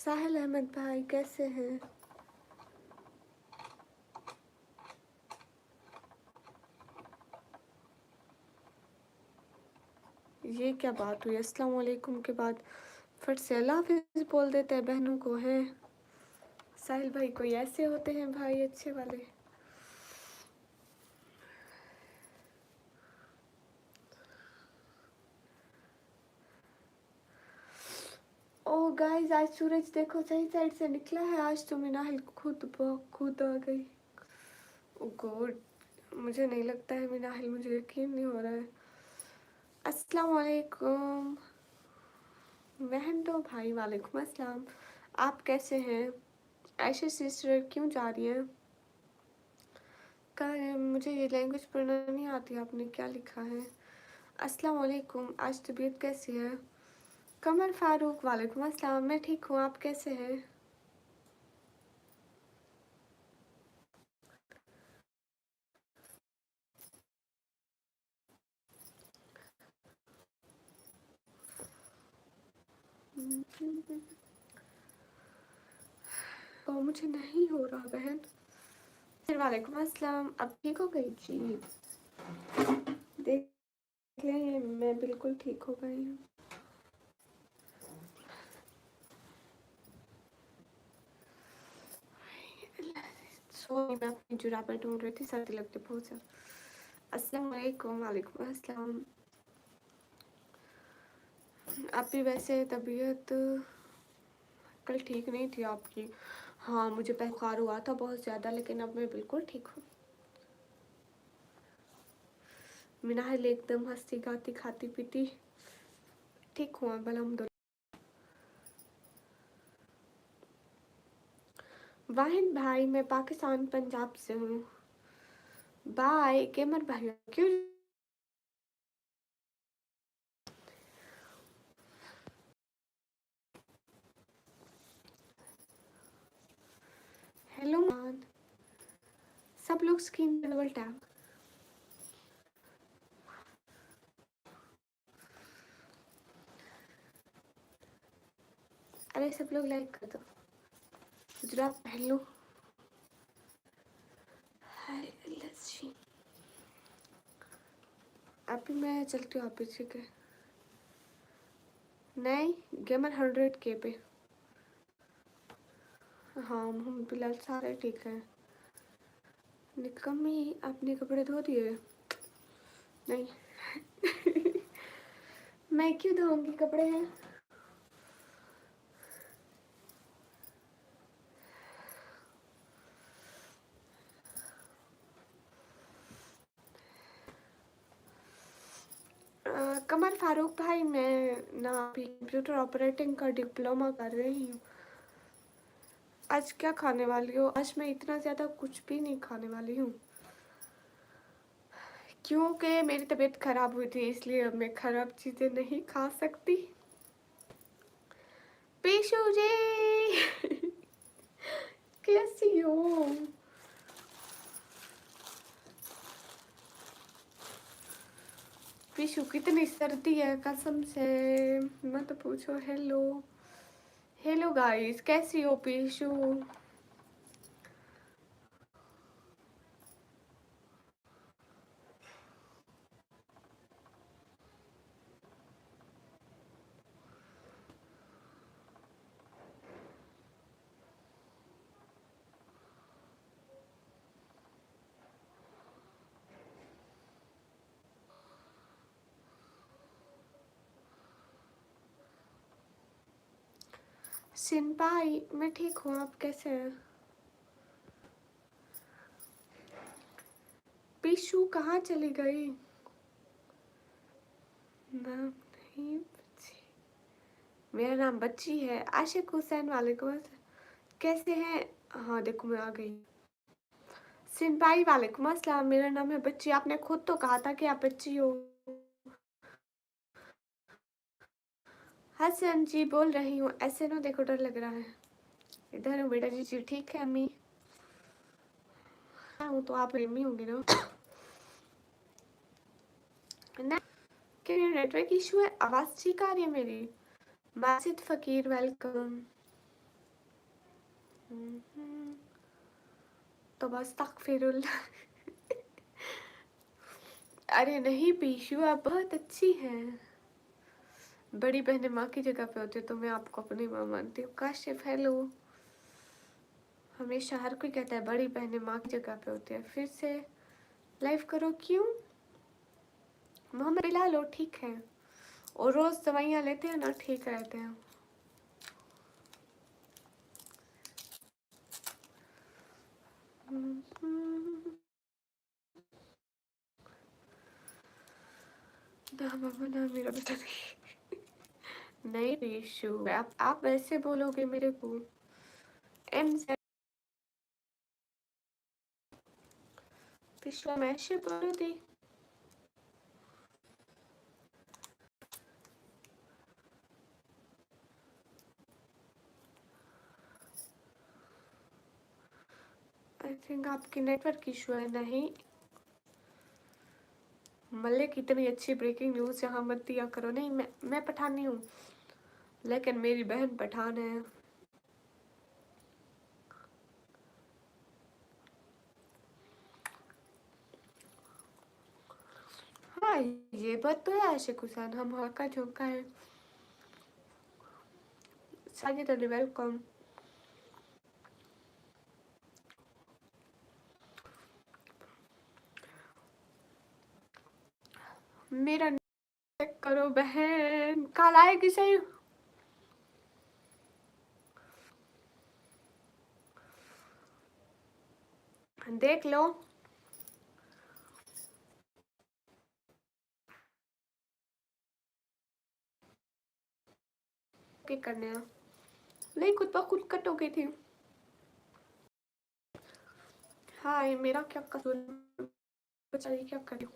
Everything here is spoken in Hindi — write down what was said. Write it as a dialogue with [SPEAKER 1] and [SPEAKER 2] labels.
[SPEAKER 1] साहिल अहमद भाई कैसे हैं? ये क्या बात हुई, अस्सलाम वालेकुम के बाद फिर से अल्लाह हाफिज़ बोल देते हैं बहनों को हैं। साहिल भाई कोई ऐसे होते हैं भाई अच्छे वाले। ओ गाइस, आज सूरज देखो सही साइड से निकला है। आज तो मिनाहिल खुद आ गई। ओ गॉड, मुझे नहीं लगता है मिनाहिल, मुझे यकीन नहीं हो रहा है। अस्सलाम वालेकुम बहन तो भाई, वालेकुम अस्सलाम। आप कैसे हैं? आयशा सिस्टर क्यों जा रही हैं? मुझे ये लैंग्वेज पढ़ना नहीं आती, आपने क्या लिखा है? अस्सलाम वालेकुम, आज तबीयत कैसी है? कमर फारूक वालेकुम अस्सलाम, मैं ठीक हूँ, आप कैसे हैं? ओ मुझे नहीं हो रहा बहन। फिर वालेकुम अस्सलाम, अब ठीक हो गई जी? देख लें, मैं बिल्कुल ठीक हो गई हूँ। सॉरी, मैं अपनी जुराबें ढूंढ रही थी, सर्दी लगती बहुत ज़्यादा। अस्सलाम वालेकुम, वालेकुम अस्सलाम। आपकी वैसे तबीयत कल ठीक नहीं थी आपकी? हाँ, मुझे पहले बुखार हुआ था बहुत ज़्यादा, लेकिन अब मैं बिल्कुल ठीक हूँ। मिनाहिल एकदम हंसती गाती खाती पीती ठीक हूँ अब अल्हम्दुलिल्लाह। वाहिद भाई, मैं पाकिस्तान पंजाब से हूँ। बाय केमर भाई, क्यों? हेलो मान, सब लोग स्क्रीन पे डबल टैप। अरे सब लोग लाइक कर दो, जुराब पहन लो। हाय लस्सी, अभी मैं चलती हूँ, आप पीछे के नहीं गेमर 100K पे। हाँ हम फिलहाल सारे ठीक हैं। निकम्मी, आपने कपड़े धो दिए? नहीं मैं क्यों धोऊंगी, कपड़े हैं। कमर फारूक भाई, मैं ना अभी कंप्यूटर ऑपरेटिंग का डिप्लोमा कर रही हूँ। आज क्या खाने वाली हो? आज मैं इतना ज़्यादा कुछ भी नहीं खाने वाली हूँ, क्योंकि मेरी तबीयत खराब हुई थी, इसलिए अब मैं खराब चीज़ें नहीं खा सकती। पीशू जी कैसी हो? पीशू कितनी सर्दी है कसम से, मत पूछो। हेलो हेलो गाइस, कैसी हो पीशू? सिंपाई, मैं ठीक हूँ, आप कैसे हैं? पीशू कहाँ चली गई? नाम नहीं बच्ची, मेरा नाम बच्ची है। आशिक हुसैन वालेकुम अस्सलाम, कैसे हैं? हाँ देखो मैं आ गई। सिंपाई वालेकुम अस्सलाम, मेरा नाम है बच्ची, आपने खुद तो कहा था कि आप बच्ची हो। हसन जी बोल रही हूँ, ऐसे ना देखो डर लग रहा है। इधर हूँ बेटा जी। जी ठीक है अम्मी। हाँ हूँ तो आप अम्मी होंगे ना? ना क्या नेटवर्क इशू है? आवाज़ ठीक आ रही है मेरी? माजिद फ़कीर वेलकम। तो बस तक फिर अरे नहीं पीशू, आप बहुत अच्छी हैं। बड़ी बहनें माँ की जगह पे होती है तो मैं आपको अपनी माँ मानती हूँ। काशिफ हेलो। हमेशा हर कोई कहता है बड़ी बहनें माँ की जगह पे होती है, फिर से लाइव करो क्यों? मोहम्मद पिला लो ठीक है, और रोज दवाइयाँ लेते हैं ना, ठीक रहते हैं। ना मामा ना मेरा बेटा नहीं रीशु, आप वैसे बोलोगे मेरे को। एम पिछला मैं ऐसे बोल दी। आई थिंक आपकी नेटवर्क इशू है। नहीं मलिक, इतनी अच्छी ब्रेकिंग न्यूज़ यहाँ मत दिया करो। नहीं मैं पठानी हूँ, लेकिन मेरी बहन पठान है। हाँ ये बात तो है आशिक हुसैन, हम हल्का झोंका है। साजिद अली वेलकम। मेरा चेक करो बहन, कल आएगी सही। देख लो क्या करने हैं। नहीं खुद ब खुद कट हो गई थी। हाँ ये मेरा क्या कसूर, बेचारी क्या करूं।